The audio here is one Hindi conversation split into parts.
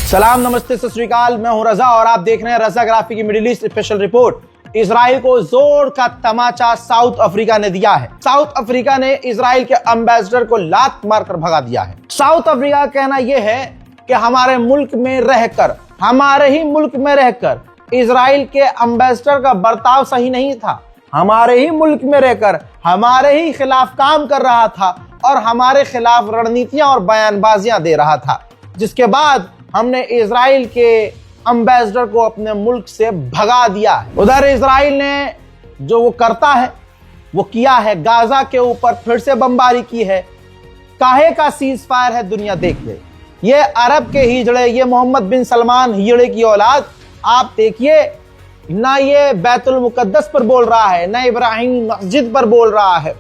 सलाम, नमस्ते, सत श्री अकाल। मैं हूं रजा और आप देख रहे हैं रजाग्राफी की middle east special report. Israel को जोर का तमाचा साउथ अफ्रीका ने दिया है। साउथ अफ्रीका ने इजराइल के एम्बेसडर को लात मारकर भगा दिया है। साउथ अफ्रीका का कहना यह है कि हमारे मुल्क में रहकर, हमारे ही मुल्क में रहकर इजराइल के एम्बेसडर का बर्ताव सही नहीं था। हमारे ही मुल्क में रहकर हमारे ही खिलाफ काम कर रहा था और हमारे खिलाफ रणनीतियां और बयानबाजियां दे रहा था, जिसके बाद हमने इजराइल के एम्बेसडर को अपने मुल्क से भगा दिया है। उधर इजराइल ने जो वो करता है वो किया है। गाजा के ऊपर फिर से बमबारी की है। काहे का सीज फायर है, दुनिया देख ले। ये अरब के हिजड़े, ये मोहम्मद बिन सलमान हिजड़े की औलाद, आप देखिए ना ये बैतुल मुकद्दस पर बोल रहा है, ना इब्राहिम मस्जिद पर बोल रहा है,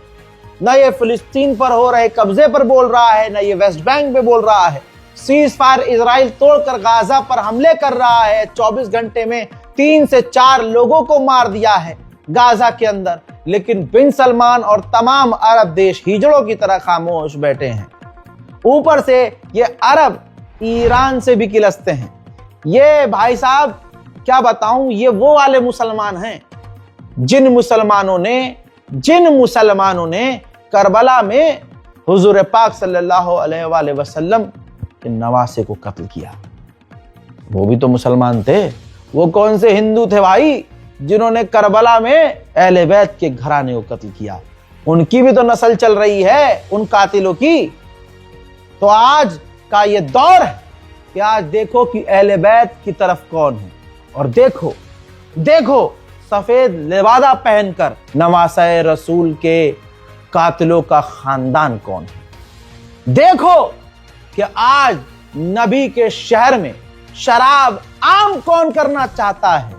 ना ये फिलिस्तीन पर हो रहे कब्जे पर बोल रहा है, ना ये वेस्ट बैंक पे बोल रहा है। सीज फायर इजराइल तोड़कर गाजा पर हमले कर रहा है। 24 घंटे में 3 से 4 लोगों को मार दिया है गाजा के अंदर, लेकिन बिन सलमान और तमाम अरब देश हिजड़ों की तरह खामोश बैठे हैं। ऊपर से ये अरब ईरान से भी किलसते हैं। ये भाई साहब क्या बताऊं, ये वो वाले मुसलमान हैं जिन मुसलमानों ने करबला में हुजूर पाक सल्लल्लाहु अलैहि वसल्लम के नवासे को कत्ल किया। वो भी तो मुसलमान थे। वो कौन से हिंदू थे भाई जिन्होंने करबला में अहले बैत के घराने को कत्ल किया? उनकी भी तो नस्ल चल रही है, उन कातिलों की। तो आज का ये दौर है कि आज देखो कि अहले बैत की तरफ कौन है, और देखो सफेद लिबादा पहनकर नवासे रसूल के कातिलों का खानदान कौन है। देखो कि आज नबी के शहर में शराब आम कौन करना चाहता है।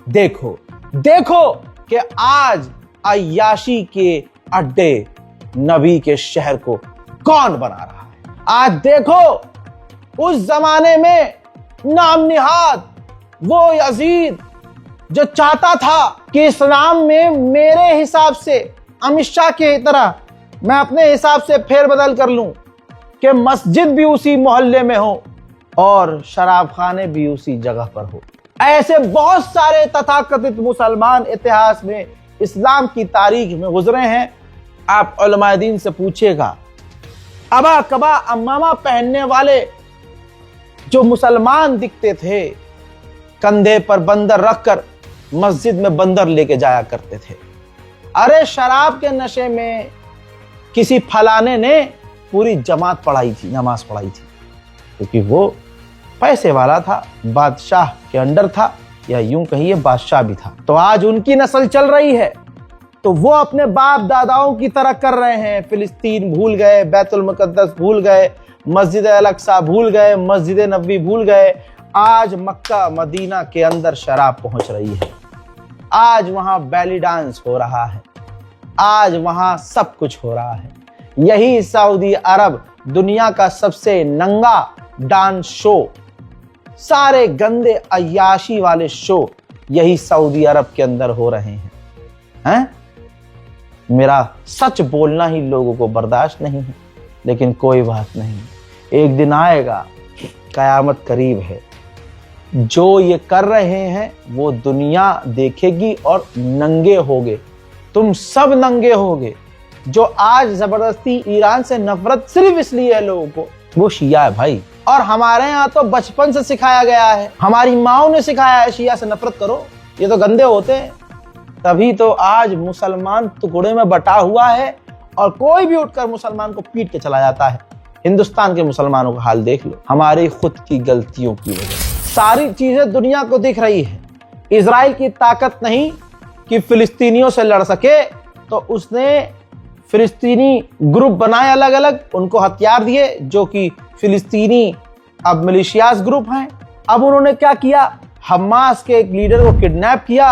देखो कि आज अय्याशी के अड्डे नबी के शहर को कौन बना रहा है। आज देखो उस जमाने में नाम निहाद वो यजीद जो चाहता था कि इस्लाम में मेरे हिसाब से, अमित शाह की तरह मैं अपने हिसाब से फेरबदल कर लूं कि मस्जिद भी उसी मोहल्ले में हो और शराब खाने भी उसी जगह पर हो। ऐसे बहुत सारे तथाकथित मुसलमान इतिहास में, इस्लाम की तारीख में गुजरे हैं। आप उलमाए दीन से पूछिएगा, अबा कबा अम्मामा पहनने वाले जो मुसलमान दिखते थे, कंधे पर बंदर रखकर मस्जिद में बंदर लेके जाया करते थे। अरे शराब के नशे में किसी फलाने ने पूरी जमात पढ़ाई थी, नमाज पढ़ाई थी, क्योंकि वो पैसे वाला था, बादशाह के अंडर था, या यूं कहिए बादशाह भी था। तो आज उनकी नस्ल चल रही है, तो वो अपने बाप दादाओं की तरह कर रहे हैं। फिलिस्तीन भूल गए, बैतुल मुकद्दस भूल गए, मस्जिद अल-अक्सा भूल गए, मस्जिद नबवी भूल गए। आज मक्का मदीना के अंदर शराब पहुंच रही है। आज वहां बैली डांस हो रहा है, आज वहां सब कुछ हो रहा है। यही सऊदी अरब दुनिया का सबसे नंगा डांस शो, सारे गंदे अय्याशी वाले शो यही सऊदी अरब के अंदर हो रहे हैं। मेरा सच बोलना ही लोगों को बर्दाश्त नहीं है, लेकिन कोई बात नहीं, एक दिन आएगा, कयामत करीब है। जो ये कर रहे हैं वो दुनिया देखेगी और नंगे होगे, तुम सब नंगे होगे। जो आज जबरदस्ती ईरान से नफरत सिर्फ इसलिए है लोगों को, वो शिया है भाई। और हमारे यहाँ तो बचपन से सिखाया गया है, हमारी माओ ने सिखाया है शिया से नफरत करो, ये तो गंदे होते हैं। तभी तो आज मुसलमान टुकड़े में बटा हुआ है और कोई भी उठकर मुसलमान को पीट के चला जाता है। हिंदुस्तान के मुसलमानों का हाल देख लो, हमारी खुद की गलतियों की वजह से सारी चीजें दुनिया को दिख रही है। इजराइल की ताकत नहीं कि फिलिस्तीनियों से लड़ सके, तो उसने फिलिस्तीनी ग्रुप बनाए अलग अलग, उनको हथियार दिए, जो कि फिलिस्तीनी अब मिलिशियास ग्रुप हैं। अब उन्होंने क्या किया, हमास के एक लीडर को किडनैप किया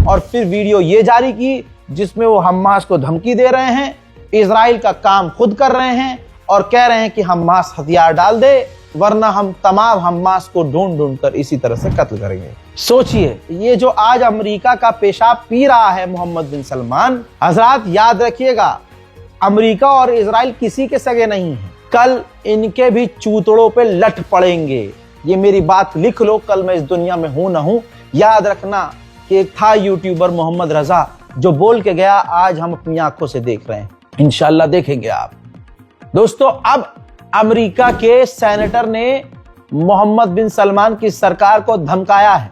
और फिर वीडियो ये जारी की जिसमें वो हमास को धमकी दे रहे हैं, इजराइल का काम खुद कर रहे हैं और कह रहे हैं कि हमास हथियार डाल दे, वरना हम तमाम हमास को ढूंढ ढूंढ कर इसी तरह से कत्ल करेंगे। सोचिए, ये जो आज अमेरिका का पेशाब पी रहा है मोहम्मद बिन सलमान, हजरात याद रखिएगा, अमेरिका और इजराइल किसी के सगे नहीं है। कल इनके भी चूतड़ों पे लठ पड़ेंगे, ये मेरी बात लिख लो, कल मैं इस दुनिया में हूं ना हूं। याद रखना कि एक था यूट्यूबर मोहम्मद रजा जो बोल के गया, आज हम अपनी आंखों से देख रहे हैं, इंशाल्लाह देखेंगे आप। दोस्तों, अब अमेरिका के सेनेटर ने मोहम्मद बिन सलमान की सरकार को धमकाया है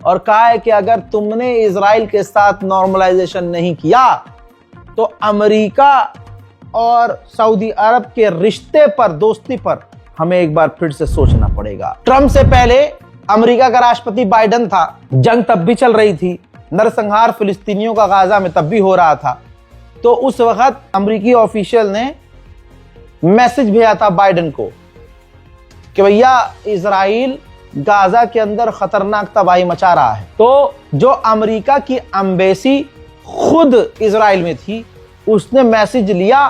और कहा है कि अगर तुमने इजराइल के साथ नॉर्मलाइजेशन नहीं किया तो अमेरिका और सऊदी अरब के रिश्ते पर, दोस्ती पर हमें एक बार फिर से सोचना पड़ेगा। ट्रंप से पहले अमेरिका का राष्ट्रपति बाइडेन था, जंग तब भी चल रही थी, नरसंहार फिलिस्तीनियों का गाजा में तब भी हो रहा था। तो उस वक्त अमेरिकी ऑफिशियल ने मैसेज भेजा था बाइडेन को कि भैया इजराइल गाजा के अंदर खतरनाक तबाही मचा रहा है। तो जो अमेरिका की एम्बेसी खुद इजराइल में थी, उसने मैसेज लिया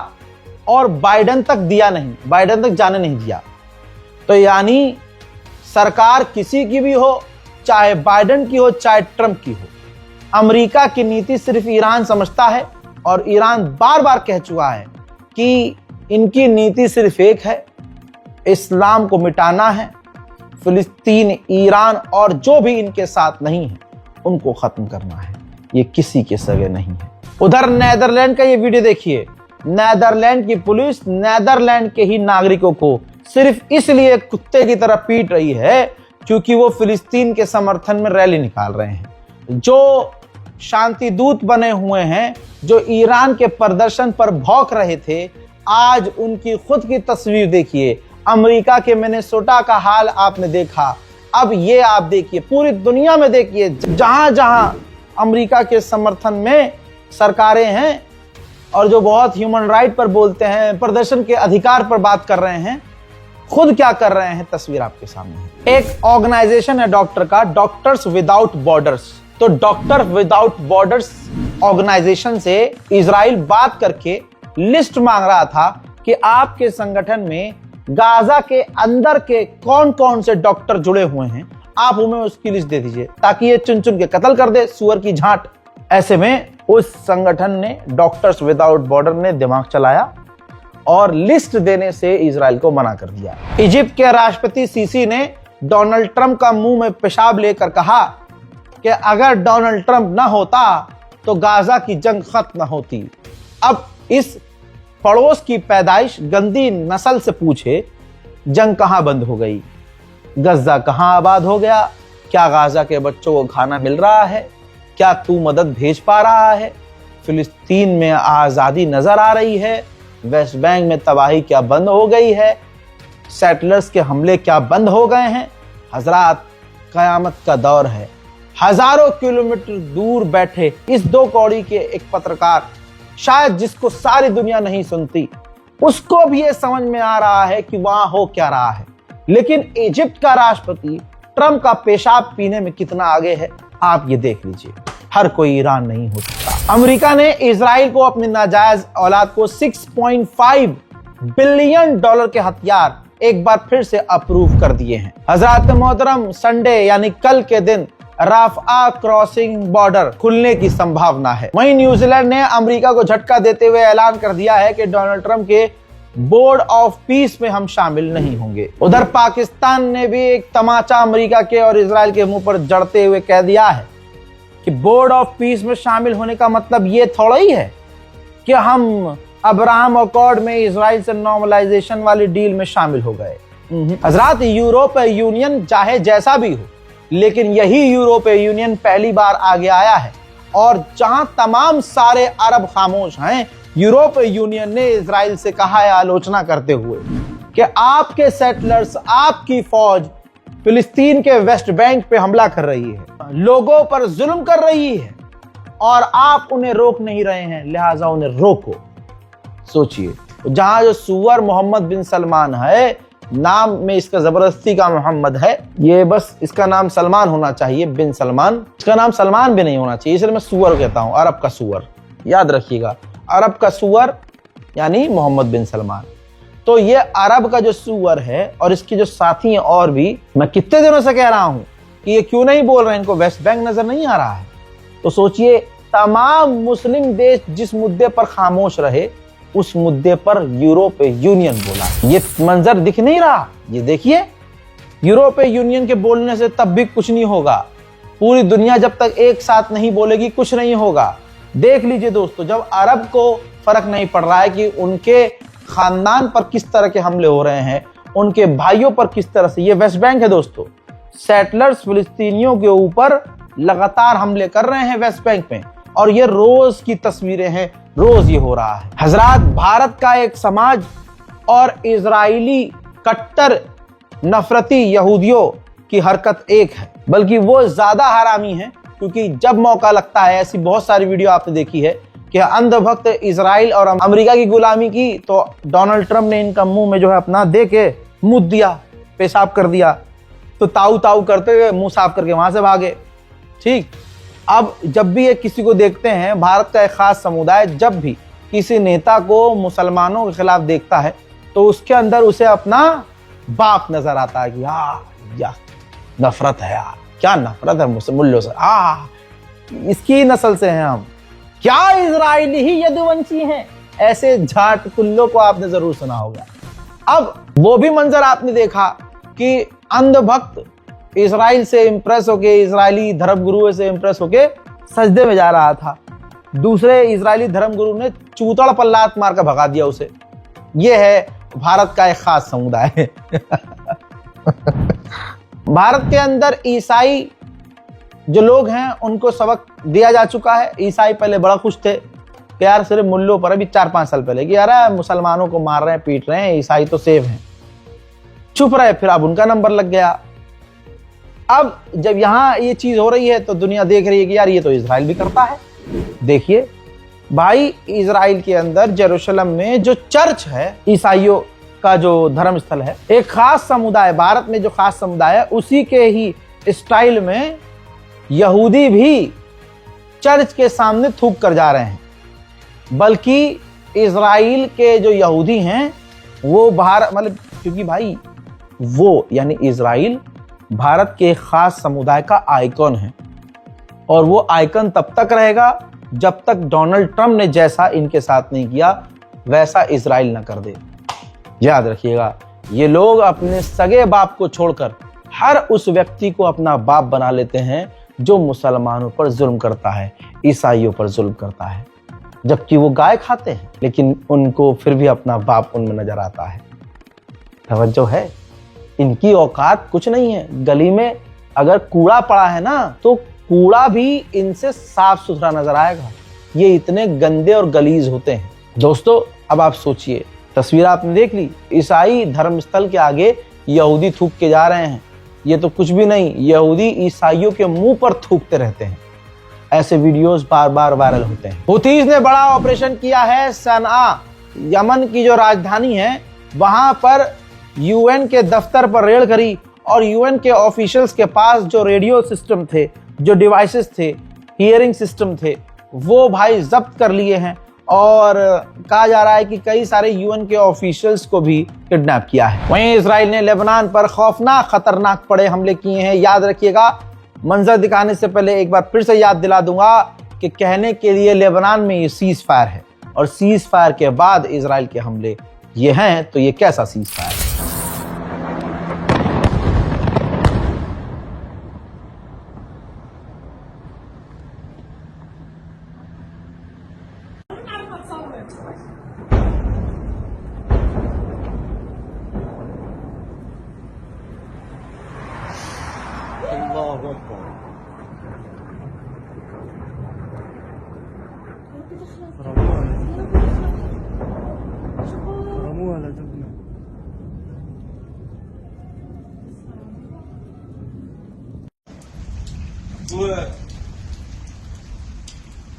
और बाइडेन तक दिया नहीं, बाइडेन तक जाने नहीं दिया। तो यानी सरकार किसी की भी हो, चाहे बाइडेन की हो चाहे ट्रंप की हो, अमेरिका की नीति सिर्फ ईरान समझता है और ईरान बार बार कह चुका है कि इनकी नीति सिर्फ एक है, इस्लाम को मिटाना है, फिलिस्तीन, ईरान और जो भी इनके साथ नहीं है उनको खत्म करना है। ये किसी के सगे नहीं है। उधर नेदरलैंड का ये वीडियो देखिए। नेदरलैंड की पुलिस नेदरलैंड के ही नागरिकों को सिर्फ इसलिए कुत्ते की तरह पीट रही है क्योंकि वो फिलिस्तीन के समर्थन में रैली निकाल रहे हैं। जो शांति दूत बने हुए हैं, जो ईरान के प्रदर्शन पर भौंक रहे थे, आज उनकी खुद की तस्वीर देखिए। अमेरिका के मिनेसोटा का हाल आपने देखा, अब ये आप देखिए पूरी दुनिया में देखिए, जहां जहां अमेरिका के समर्थन में सरकारें हैं और जो बहुत ह्यूमन राइट पर बोलते हैं, प्रदर्शन के अधिकार पर बात कर रहे हैं, खुद क्या कर रहे हैं तस्वीर आपके सामने है। एक ऑर्गेनाइजेशन है डॉक्टर का, डॉक्टर्स विदाउट बॉर्डर्स। तो डॉक्टर विदाउट बॉर्डर्स ऑर्गेनाइजेशन से इजराइल बात करके लिस्ट मांग रहा था कि आपके संगठन में गाजा के अंदर के कौन कौन से डॉक्टर जुड़े हुए हैं, आप हमें उसकी लिस्ट दे दीजिए ताकि ये चुन चुन के कत्ल कर दे, सुअर की झांट। ऐसे में उस संगठन ने, डॉक्टर्स विदाउट बॉर्डर ने दिमाग चलाया और लिस्ट देने से इजराइल को मना कर दिया। इजिप्ट के राष्ट्रपति सीसी ने डोनाल्ड ट्रंप का मुंह में पेशाब लेकर कहा कि अगर डोनाल्ड ट्रंप ना होता तो गाजा की जंग खत्म न होती। अब इस पड़ोस की पैदाइश गंदी नस्ल से पूछे, जंग कहां बंद हो गई, गजा कहां आबाद हो गया, क्या गाजा के बच्चों को खाना मिल रहा है, क्या तू मदद भेज पा रहा है, फिलिस्तीन में आजादी नजर आ रही है, वेस्ट बैंक में तबाही क्या बंद हो गई है, सेटलर्स के हमले क्या बंद हो गए हैं। हजरात, कयामत का दौर है। हजारों किलोमीटर दूर बैठे इस दो कौड़ी के एक पत्रकार, शायद जिसको सारी दुनिया नहीं सुनती, उसको भी ये समझ में आ रहा है कि वहां हो क्या रहा है। लेकिन इजिप्ट का राष्ट्रपति ट्रंप का पेशाब पीने में कितना आगे है, आप ये देख लीजिए। हर कोई ईरान नहीं हो सकता। अमेरिका ने इजराइल को अपनी नाजायज औलाद को $6.5 बिलियन के हथियार एक बार फिर से अप्रूव कर दिए हैं। हजरत मोहतरम, संडे यानी कल के दिन राफा क्रॉसिंग बॉर्डर खुलने की संभावना है। वहीं न्यूजीलैंड ने अमेरिका को झटका देते हुए ऐलान कर दिया है कि डोनाल्ड ट्रंप के बोर्ड ऑफ पीस में हम शामिल नहीं होंगे। उधर पाकिस्तान ने भी एक तमाचा अमेरिका के और इजराइल के मुंह पर जड़ते हुए कह दिया है कि बोर्ड ऑफ पीस में शामिल होने का मतलब ये थोड़ा ही है कि हम अब्राहम अकॉर्ड में इजराइल से नॉर्मलाइजेशन वाली डील में शामिल हो गए। हजरात, यूरोपीय यूनियन चाहे जैसा भी हो, लेकिन यही यूरोपीय यूनियन पहली बार आगे आया है और जहां तमाम सारे अरब खामोश हैं, यूरोपीय यूनियन ने इजराइल से कहा है आलोचना करते हुए कि आपके सेटलर्स, आपकी फौज फिलिस्तीन के वेस्ट बैंक पे हमला कर रही है, लोगों पर जुल्म कर रही है और आप उन्हें रोक नहीं रहे हैं, लिहाजा उन्हें रोको। सोचिए, जहां जो सुअर मोहम्मद बिन सलमान है, नाम में इसका जबरदस्ती का मोहम्मद है, ये बस इसका नाम सलमान होना चाहिए, बिन सलमान। इसका नाम सलमान भी नहीं होना चाहिए, इसलिए मैं सुअर कहता हूं, अरब का सुअर। याद रखिएगा, अरब का सुअर यानी मोहम्मद बिन सलमान। तो ये अरब का जो सुअर है और इसके जो साथी हैं और भी, मैं कितने दिनों से कह रहा हूं कि ये क्यों नहीं बोल रहे हैं, इनको वेस्ट बैंक नजर नहीं आ रहा है। तो सोचिए, तमाम मुस्लिम देश जिस मुद्दे पर खामोश रहे, उस मुद्दे पर यूरोपीय यूनियन बोला। ये मंजर दिख नहीं रहा, ये देखिए, यूरोपीय यूनियन के बोलने से तब भी कुछ नहीं होगा। पूरी दुनिया जब तक एक साथ नहीं बोलेगी कुछ नहीं होगा। देख लीजिए दोस्तों, जब अरब को फर्क नहीं पड़ रहा है कि उनके खानदान पर किस तरह के हमले हो रहे हैं, उनके भाइयों पर किस तरह से, ये वेस्ट बैंक है दोस्तों, सेटलर्स फिलिस्तीनियों के ऊपर लगातार हमले कर रहे हैं वेस्ट बैंक में, और ये रोज की तस्वीरें हैं, रोज ये हो रहा है। हजरात, भारत का एक समाज और इजरायली कट्टर नफरती यहूदियों की हरकत एक है, बल्कि वो ज्यादा हरामी है, क्योंकि जब मौका लगता है, ऐसी बहुत सारी वीडियो आपने देखी है कि अंधभक्त इजराइल और अमेरिका की गुलामी की, तो डोनाल्ड ट्रंप ने इनका मुंह में जो है अपना दे के मुंह दिया, पेशाब कर दिया, तो ताऊ ताऊ करते हुए मुंह साफ करके वहां से भागे। ठीक, अब जब भी ये किसी को देखते हैं, भारत का एक खास समुदाय जब भी किसी नेता को मुसलमानों के खिलाफ देखता है तो उसके अंदर उसे अपना बाप नजर आता है कि यार नफरत है, यार क्या नफरत है मुसलमानों से, इसकी नस्ल से हैं हम, क्या इजरायली ही यदुवंशी हैं, ऐसे झाट कुल्लों को आपने जरूर सुना होगा। अब वो भी मंजर आपने देखा कि अंधभक्त इजराइल से इंप्रेस होके, इजरायली धर्मगुरुओं से इंप्रेस होके सजदे में जा रहा था, दूसरे इजरायली धर्मगुरु ने चूतड़ पर लात मार कर भगा दिया उसे। ये है भारत का एक खास समुदाय। भारत के अंदर ईसाई जो लोग हैं उनको सबक दिया जा चुका है। ईसाई पहले बड़ा खुश थे कि यार सिर्फ मुल्लों पर, अभी 4-5 साल पहले, कि यार मुसलमानों को मार रहे हैं, पीट रहे हैं, ईसाई तो सेफ हैं, चुप रहे। फिर अब उनका नंबर लग गया। अब जब यहां ये चीज हो रही है तो दुनिया देख रही है कि यार ये तो इजराइल भी करता है। देखिए भाई, इजराइल के अंदर जेरूशलम में जो चर्च है, ईसाइयों का जो धर्म स्थल है, एक खास समुदाय, भारत में जो खास समुदाय है, उसी के ही स्टाइल में यहूदी भी चर्च के सामने थूक कर जा रहे हैं। बल्कि इजराइल के जो यहूदी हैं वो भारत, मतलब क्योंकि भाई वो यानी इजराइल भारत के खास समुदाय का आइकॉन है, और वो आइकॉन तब तक रहेगा जब तक डोनाल्ड ट्रंप ने जैसा इनके साथ नहीं किया वैसा इजराइल ना कर दे। याद रखिएगा, ये लोग अपने सगे बाप को छोड़कर हर उस व्यक्ति को अपना बाप बना लेते हैं जो मुसलमानों पर जुल्म करता है, ईसाइयों पर जुल्म करता है, जबकि वो गाय खाते हैं, लेकिन उनको फिर भी अपना बाप उनमें नजर आता है। तवज्जो है, इनकी औकात कुछ नहीं है। गली में अगर कूड़ा पड़ा है ना, तो कूड़ा भी इनसे साफ सुथरा नजर आएगा। ये इतने गंदे और गलीज होते हैं। दोस्तों, अब आप सोचिए, तस्वीर आपने देख ली, ईसाई धर्मस्थल के आगे यहूदी थूक के जा रहे हैं। ये तो कुछ भी नहीं, यहूदी ईसाइयों के मुंह पर थूकते रहते हैं। ऐसे वीडियोस बार बार वायरल होते हैं। हुतीज ने बड़ा ऑपरेशन किया है सनआ, यमन की जो राजधानी है, वहां पर यूएन के दफ्तर पर रेड करी, और यूएन के ऑफिशियल्स के पास जो रेडियो सिस्टम थे, जो डिवाइसेस थे, हियरिंग सिस्टम थे, वो भाई जब्त कर लिए हैं। और कहा जा रहा है कि कई सारे यूएन के ऑफिशियल्स को भी किडनैप किया है। वहीं इजराइल ने लेबनान पर खौफनाक खतरनाक बड़े हमले किए हैं। याद रखिएगा, मंजर दिखाने से पहले एक बार फिर से याद दिला दूंगा कि कहने के लिए लेबनान में ये सीज फायर है, और सीज फायर के बाद इजराइल के हमले ये हैं, तो ये कैसा सीज फायर है?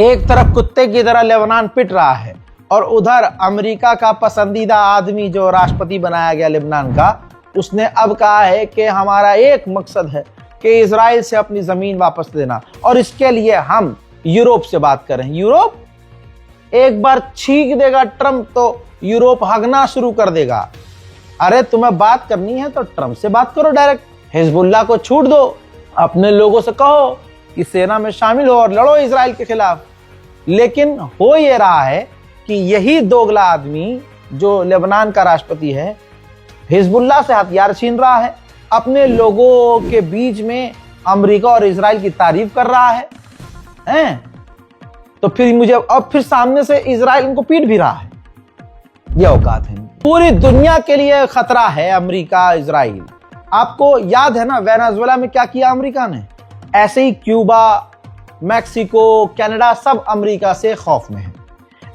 एक तरफ कुत्ते की तरह लेबनान पिट रहा है, और उधर अमेरिका का पसंदीदा आदमी जो राष्ट्रपति बनाया गया लेबनान का, उसने अब कहा है कि हमारा एक मकसद है कि इजराइल से अपनी जमीन वापस लेना, और इसके लिए हम यूरोप से बात कर रहे हैं। यूरोप एक बार छींक देगा ट्रंप तो यूरोप हगना शुरू कर देगा। अरे तुम्हें बात करनी है तो ट्रंप से बात करो डायरेक्ट, हिजबुल्लाह को छूट दो, अपने लोगों से कहो कि सेना में शामिल हो और लड़ो इजराइल के खिलाफ। लेकिन हो ये रहा है कि यही दोगला आदमी जो लेबनान का राष्ट्रपति है, हिजबुल्लाह से हथियार छीन रहा है, अपने लोगों के बीच में अमेरिका और इजराइल की तारीफ कर रहा है? तो फिर मुझे अब फिर सामने से इजराइल इनको पीट भी रहा है। यह औकात है। पूरी दुनिया के लिए खतरा है अमेरिका इजराइल। आपको याद है ना वेनेजुएला में क्या किया अमेरिका ने? ऐसे ही क्यूबा, मैक्सिको, कनाडा सब अमेरिका से खौफ में है।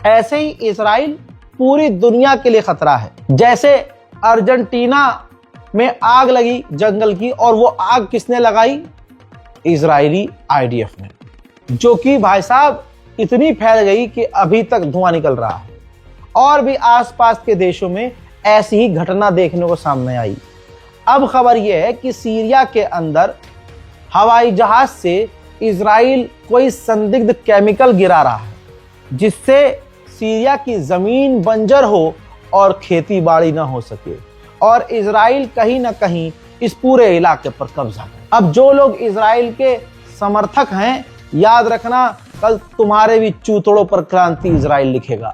ऐसे ही इजराइल पूरी दुनिया के लिए खतरा है। जैसे अर्जेंटीना में आग लगी जंगल की, और वो आग किसने लगाई? इजरायली आईडीएफ ने, जो कि भाई साहब इतनी फैल गई कि अभी तक धुआं निकल रहा है। और भी आसपास के देशों में ऐसी ही घटना देखने को सामने आई। अब खबर यह है कि सीरिया के अंदर हवाई जहाज से इजराइल कोई संदिग्ध केमिकल गिरा रहा है, जिससे सीरिया की जमीन बंजर हो और खेती बाड़ी ना हो सके, और इजराइल कहीं ना कहीं इस पूरे इलाके पर कब्जा करे। अब जो लोग इजराइल के समर्थक हैं, याद रखना कल तुम्हारे भी चूतड़ों पर क्रांति इजराइल लिखेगा।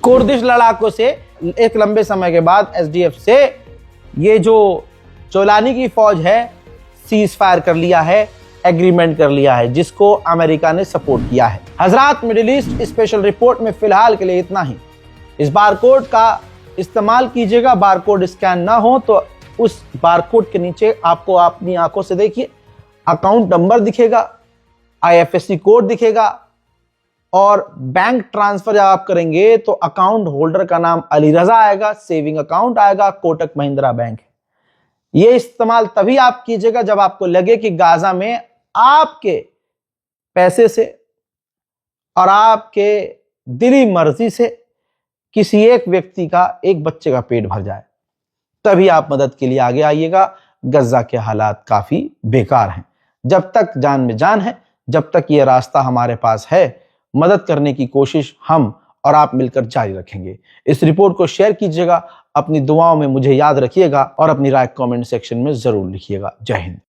कुर्दिश लड़ाकों से एक लंबे समय के बाद एसडीएफ से ये जो जोलानी की फौज है सीज फायर कर लिया है, एग्रीमेंट कर लिया है, जिसको अमेरिका ने सपोर्ट किया है। हजरात, मिडिल ईस्ट स्पेशल रिपोर्ट में फिलहाल के लिए इतना ही। इस बारकोड का इस्तेमाल कीजिएगा। बारकोड स्कैन ना हो तो उस बारकोड के नीचे आपको अपनी आंखों से देखिए अकाउंट नंबर दिखेगा, आईएफएससी कोड दिखेगा, और बैंक ट्रांसफर जब आप करेंगे तो अकाउंट होल्डर का नाम अली रजा आएगा, सेविंग अकाउंट आएगा, कोटक महिंद्रा बैंक है। ये इस्तेमाल तभी आप कीजिएगा जब आपको लगे कि गाजा में आपके पैसे से और आपके दिली मर्जी से किसी एक व्यक्ति का, एक बच्चे का पेट भर जाए, तभी आप मदद के लिए आगे आइएगा। गजा के हालात काफी बेकार हैं। जब तक जान में जान है, जब तक ये रास्ता हमारे पास है, मदद करने की कोशिश हम और आप मिलकर जारी रखेंगे। इस रिपोर्ट को शेयर कीजिएगा, अपनी दुआओं में मुझे याद रखिएगा और अपनी राय कमेंट सेक्शन में जरूर लिखिएगा। जय हिंद।